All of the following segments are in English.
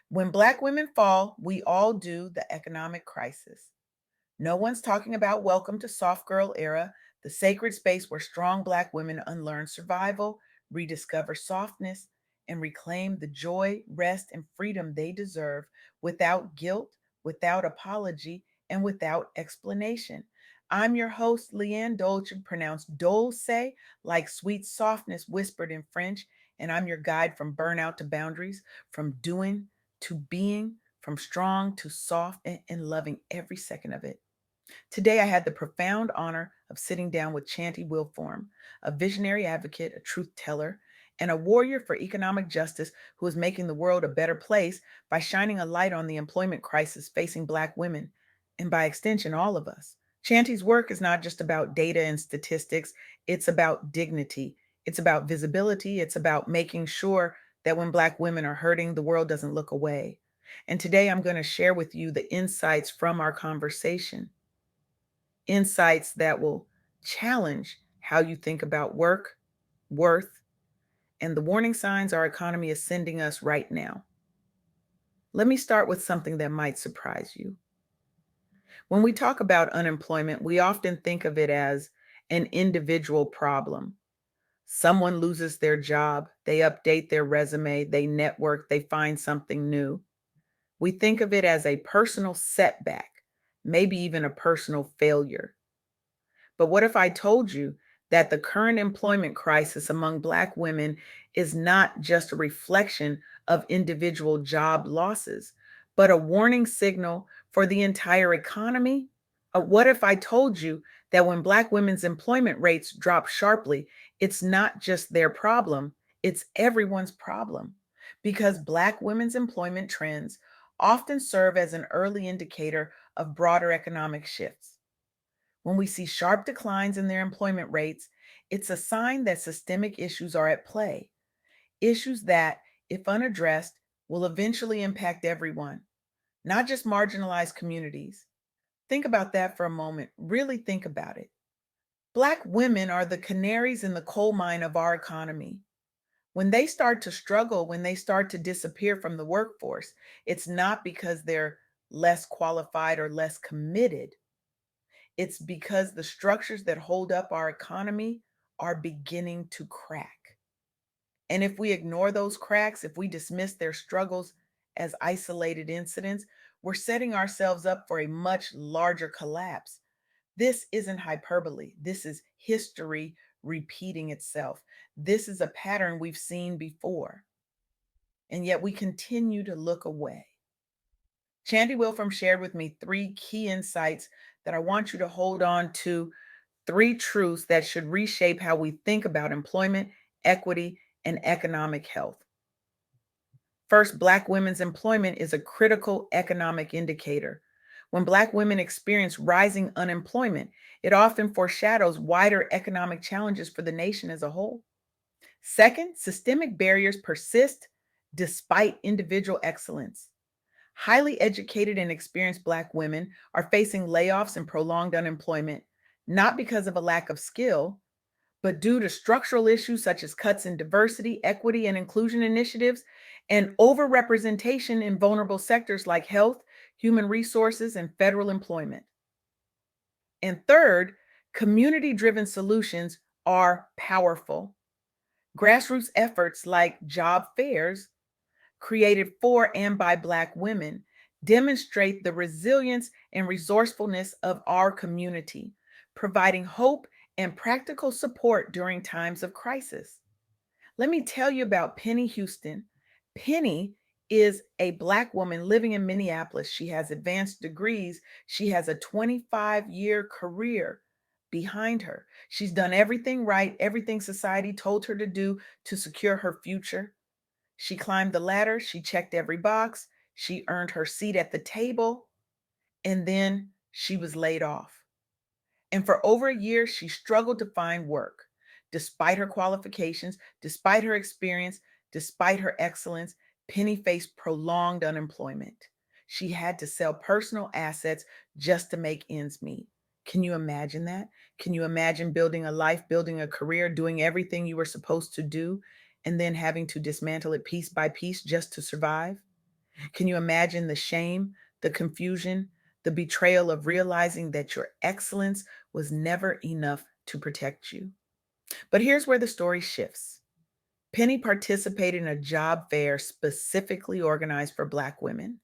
When Black women fall, we all do. The economic crisis. No one's talking about welcome to soft girl era, the sacred space where strong Black women unlearn survival, rediscover softness, and reclaim the joy, rest, and freedom they deserve without guilt, without apology, and without explanation. I'm your host, LeAnne Dolce, pronounced Dolce, like sweet softness whispered in French, and I'm your guide from burnout to boundaries, from doing to being, from strong to soft, and loving every second of it. Today, I had the profound honor of sitting down with Chantey Wilform, a visionary advocate, a truth teller, and a warrior for economic justice who is making the world a better place by shining a light on the employment crisis facing Black women, and by extension, all of us. Chantey's work is not just about data and statistics, it's about dignity, it's about visibility, it's about making sure that when Black women are hurting, the world doesn't look away. And today, I'm going to share with you the insights from our conversation, insights that will challenge how you think about work, worth, and the warning signs our economy is sending us right now. Let me start with something that might surprise you. When we talk about unemployment, we often think of it as an individual problem. Someone loses their job, they update their resume, they network, they find something new. We think of it as a personal setback, maybe even a personal failure. But what if I told you that the current employment crisis among Black women is not just a reflection of individual job losses, but a warning signal for the entire economy? What if I told you that when Black women's employment rates drop sharply, it's not just their problem, it's everyone's problem? Because Black women's employment trends often serve as an early indicator of broader economic shifts. When we see sharp declines in their employment rates, it's a sign that systemic issues are at play, issues that, if unaddressed, will eventually impact everyone, not just marginalized communities. Think about that for a moment. Really think about it. Black women are the canaries in the coal mine of our economy. When they start to struggle, when they start to disappear from the workforce, it's not because they're less qualified or less committed. It's because the structures that hold up our economy are beginning to crack. And if we ignore those cracks, if we dismiss their struggles as isolated incidents, we're setting ourselves up for a much larger collapse. This isn't hyperbole. This is history repeating itself. This is a pattern we've seen before, and yet we continue to look away. Chantey Wilform shared with me three key insights that I want you to hold on to, three truths that should reshape how we think about employment, equity, and economic health. First, Black women's employment is a critical economic indicator. When Black women experience rising unemployment, it often foreshadows wider economic challenges for the nation as a whole. Second, systemic barriers persist despite individual excellence. Highly educated and experienced Black women are facing layoffs and prolonged unemployment, not because of a lack of skill, but due to structural issues such as cuts in diversity, equity, and inclusion initiatives, and overrepresentation in vulnerable sectors like health, human resources, and federal employment. And third, community driven solutions are powerful. Grassroots efforts like job fairs, created for and by Black women, demonstrate the resilience and resourcefulness of our community, providing hope and practical support during times of crisis. Let me tell you about Penny Houston. Penny is a Black woman living in Minneapolis. She has advanced degrees. She has a 25-year career behind her. She's done everything right, everything society told her to do to secure her future. She climbed the ladder, she checked every box, she earned her seat at the table, and then she was laid off. And for over a year, she struggled to find work. Despite her qualifications, despite her experience, despite her excellence, Penny faced prolonged unemployment. She had to sell personal assets just to make ends meet. Can you imagine that? Can you imagine building a life, building a career, doing everything you were supposed to do, and then having to dismantle it piece by piece just to survive? Can you imagine the shame, the confusion, the betrayal of realizing that your excellence was never enough to protect you? But here's where the story shifts. Penny participated in a job fair specifically organized for Black women,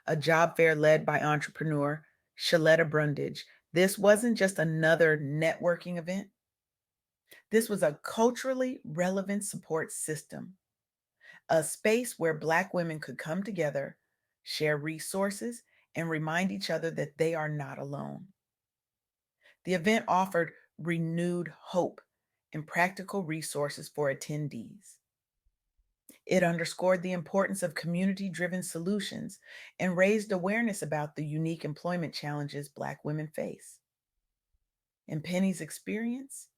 a job fair led by entrepreneur Shaletta Brundage. This wasn't just another networking event, this was a culturally relevant support system, a space where Black women could come together, share resources, and remind each other that they are not alone. The event offered renewed hope and practical resources for attendees. It underscored the importance of community driven solutions and raised awareness about the unique employment challenges Black women face. In Penny's experience,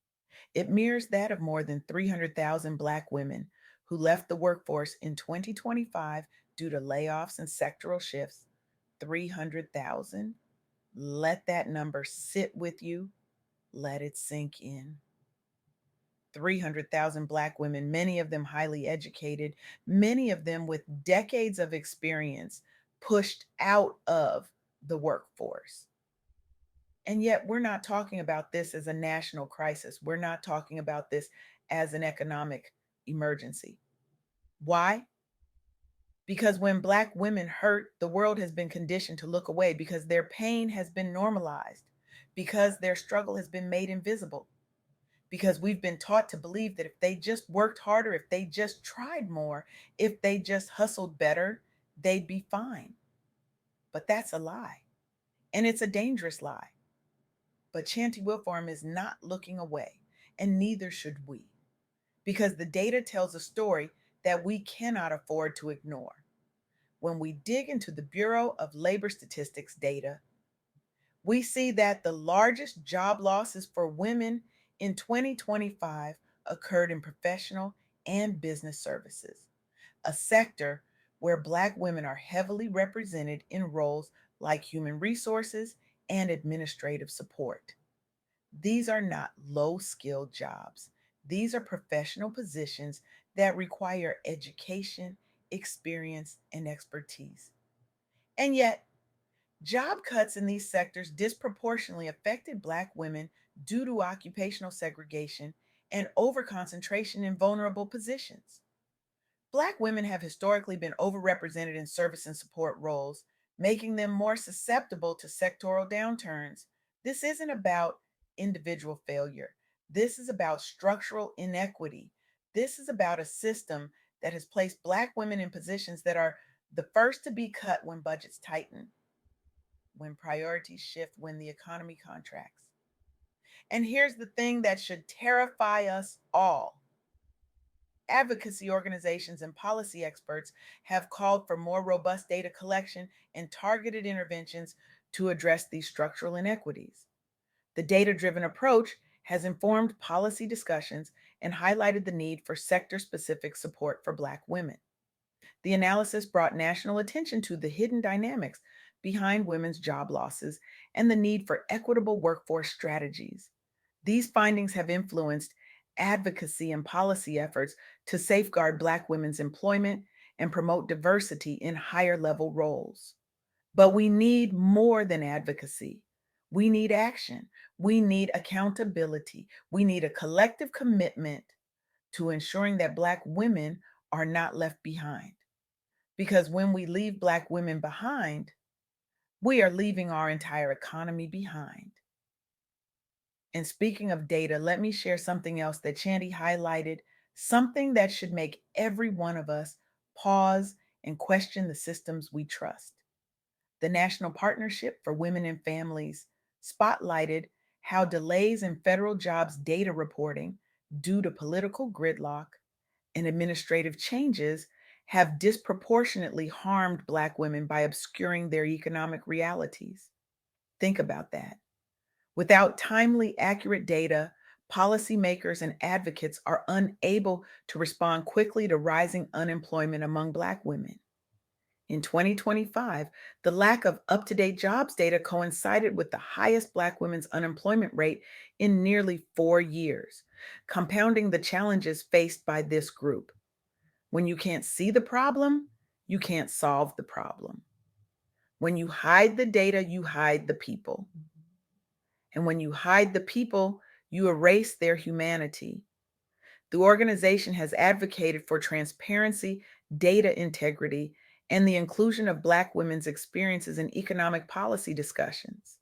it mirrors that of more than 300,000 Black women who left the workforce in 2025 due to layoffs and sectoral shifts. 300,000. Let that number sit with you, let it sink in. 300,000 Black women, many of them highly educated, many of them with decades of experience, pushed out of the workforce. And yet, we're not talking about this as a national crisis. We're not talking about this as an economic emergency. Why? Because when Black women hurt, the world has been conditioned to look away because their pain has been normalized, because their struggle has been made invisible, because we've been taught to believe that if they just worked harder, if they just tried more, if they just hustled better, they'd be fine. But that's a lie. And it's a dangerous lie. But Chantey Wilform is not looking away, and neither should we, because the data tells a story that we cannot afford to ignore. When we dig into the Bureau of Labor Statistics data, we see that the largest job losses for women in 2025 occurred in professional and business services, a sector where Black women are heavily represented in roles like human resources and administrative support. These are not low skilled jobs. These are professional positions that require education, experience, and expertise. And yet, job cuts in these sectors disproportionately affected Black women due to occupational segregation and overconcentration in vulnerable positions. Black women have historically been overrepresented in service and support roles, making them more susceptible to sectoral downturns. This isn't about individual failure. This is about structural inequity. This is about a system that has placed Black women in positions that are the first to be cut when budgets tighten, when priorities shift, when the economy contracts. And here's the thing that should terrify us all. Advocacy organizations and policy experts have called for more robust data collection and targeted interventions to address these structural inequities. The data driven approach has informed policy discussions and highlighted the need for sector specific support for Black women. The analysis brought national attention to the hidden dynamics behind women's job losses and the need for equitable workforce strategies. These findings have influenced advocacy and policy efforts to safeguard Black women's employment and promote diversity in higher level roles. But we need more than advocacy. We need action. We need accountability. We need a collective commitment to ensuring that Black women are not left behind. Because when we leave Black women behind, we are leaving our entire economy behind. And speaking of data, let me share something else that Chantey highlighted, something that should make every one of us pause and question the systems we trust. The National Partnership for Women and Families spotlighted how delays in federal jobs data reporting due to political gridlock and administrative changes have disproportionately harmed Black women by obscuring their economic realities. Think about that. Without timely, accurate data, policymakers and advocates are unable to respond quickly to rising unemployment among Black women. In 2025, the lack of up to date jobs data coincided with the highest Black women's unemployment rate in nearly 4 years, compounding the challenges faced by this group. When you can't see the problem, you can't solve the problem. When you hide the data, you hide the people. And when you hide the people, you erase their humanity. The organization has advocated for transparency, data integrity, and the inclusion of Black women's experiences in economic policy discussions.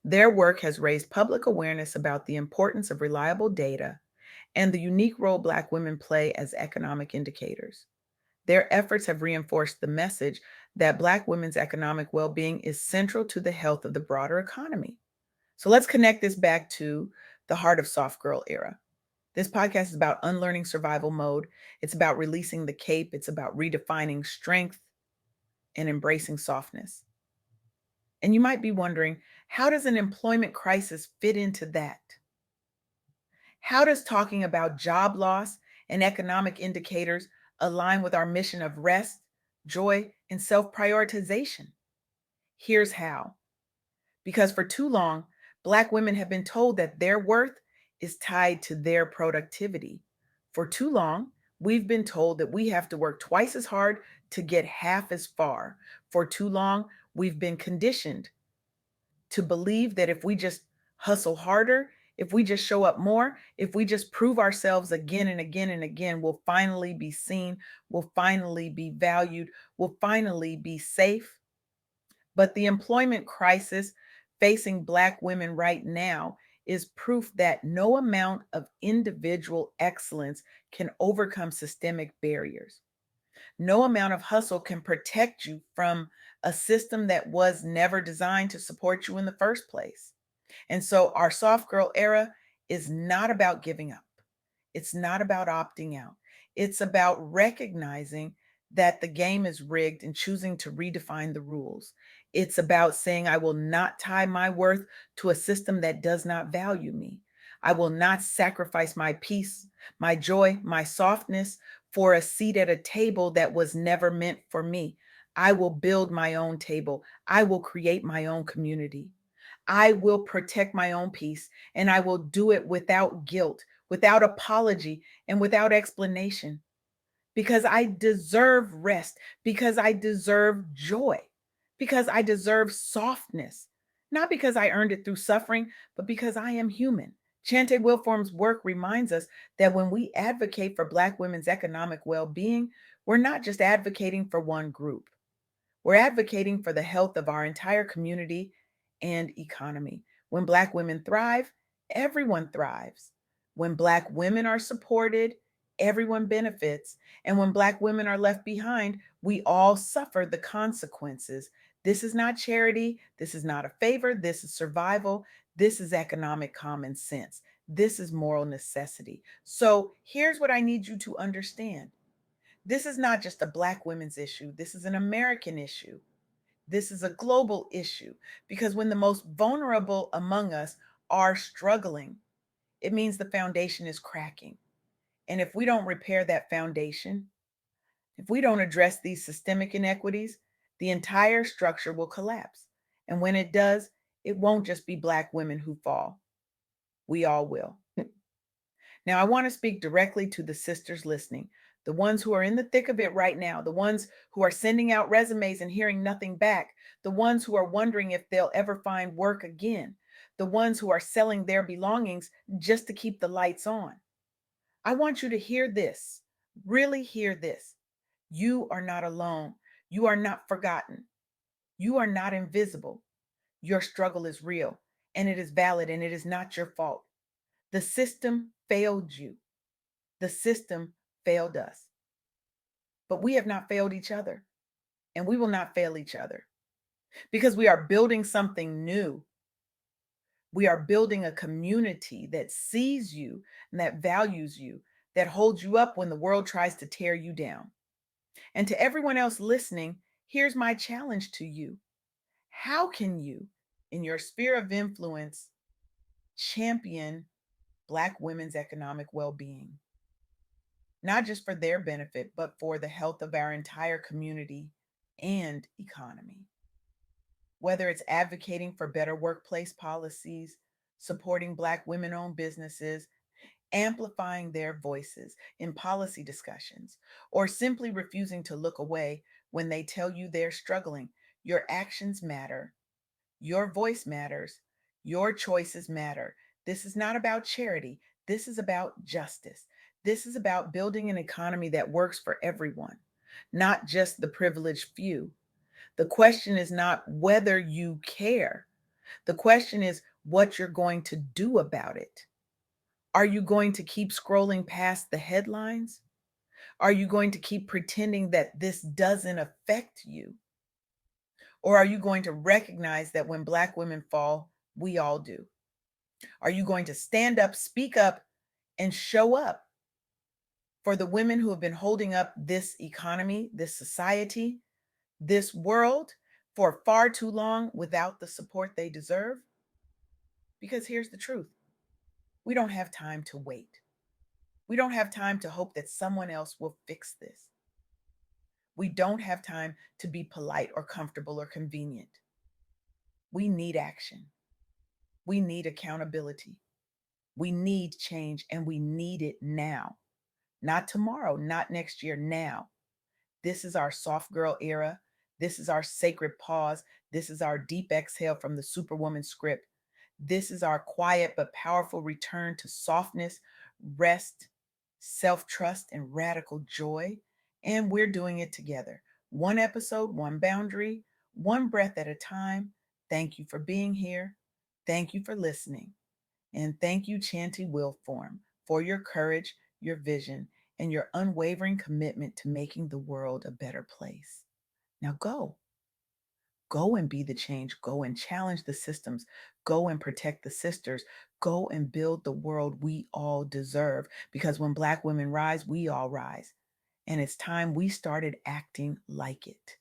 Their work has raised public awareness about the importance of reliable data and the unique role Black women play as economic indicators. Their efforts have reinforced the message that Black women's economic well being is central to the health of the broader economy. So let's connect this back to the heart of Soft Girl era. This podcast is about unlearning survival mode. It's about releasing the cape. It's about redefining strength and embracing softness. And you might be wondering, how does an employment crisis fit into that? How does talking about job loss and economic indicators align with our mission of rest, joy, and self prioritization? Here's how. Because for too long, Black women have been told that their worth is tied to their productivity. For too long, we've been told that we have to work twice as hard to get half as far. For too long, we've been conditioned to believe that if we just hustle harder, if we just show up more, if we just prove ourselves again and again and again, we'll finally be seen, we'll finally be valued, we'll finally be safe. But the employment crisis facing Black women right now is proof that no amount of individual excellence can overcome systemic barriers. No amount of hustle can protect you from a system that was never designed to support you in the first place. And so our soft girl era is not about giving up. It's not about opting out. It's about recognizing that the game is rigged and choosing to redefine the rules. It's about saying, I will not tie my worth to a system that does not value me. I will not sacrifice my peace, my joy, my softness for a seat at a table that was never meant for me. I will build my own table. I will create my own community. I will protect my own peace, and I will do it without guilt, without apology, and without explanation, because I deserve rest, because I deserve joy, because I deserve softness, not because I earned it through suffering, but because I am human. Chantey Wilform's work reminds us that when we advocate for Black women's economic well being, we're not just advocating for one group. We're advocating for the health of our entire community and economy. When Black women thrive, everyone thrives. When Black women are supported, everyone benefits. And when Black women are left behind, we all suffer the consequences. This is not charity. This is not a favor. This is survival. This is economic common sense. This is moral necessity. So here's what I need you to understand. This is not just a Black women's issue. This is an American issue. This is a global issue because when the most vulnerable among us are struggling, it means the foundation is cracking. And if we don't repair that foundation, if we don't address these systemic inequities, the entire structure will collapse. And when it does, it won't just be Black women who fall. We all will. Now, I want to speak directly to the sisters listening, the ones who are in the thick of it right now, the ones who are sending out resumes and hearing nothing back, the ones who are wondering if they'll ever find work again, the ones who are selling their belongings just to keep the lights on. I want you to hear this, really hear this. You are not alone. You are not forgotten. You are not invisible. Your struggle is real and it is valid and it is not your fault. The system failed you. The system failed us, but we have not failed each other, and we will not fail each other because we are building something new. We are building a community that sees you and that values you, that holds you up when the world tries to tear you down. And to everyone else listening, here's my challenge to you. How can you, in your sphere of influence, champion Black women's economic well being? Not just for their benefit, but for the health of our entire community and economy. Whether it's advocating for better workplace policies, supporting Black women owned businesses, amplifying their voices in policy discussions, or simply refusing to look away when they tell you they're struggling. Your actions matter. Your voice matters. Your choices matter. This is not about charity. This is about justice. This is about building an economy that works for everyone, not just the privileged few. The question is not whether you care. The question is what you're going to do about it. Are you going to keep scrolling past the headlines? Are you going to keep pretending that this doesn't affect you? Or are you going to recognize that when Black women fall, we all do? Are you going to stand up, speak up, and show up for the women who have been holding up this economy, this society, this world for far too long without the support they deserve? Because here's the truth: we don't have time to wait. We don't have time to hope that someone else will fix this. We don't have time to be polite or comfortable or convenient. We need action. We need accountability. We need change, and we need it now. Not tomorrow, not next year, now. This is our soft girl era. This is our sacred pause. This is our deep exhale from the Superwoman script. This is our quiet but powerful return to softness, rest, self trust, and radical joy. And we're doing it together. One episode, one boundary, one breath at a time. Thank you for being here. Thank you for listening. And thank you, Chantey Wilform, for your courage, your vision, and your unwavering commitment to making the world a better place. Now go. Go and be the change. Go and challenge the systems. Go and protect the sisters. Go and build the world we all deserve. Because when Black women rise, we all rise. And it's time we started acting like it.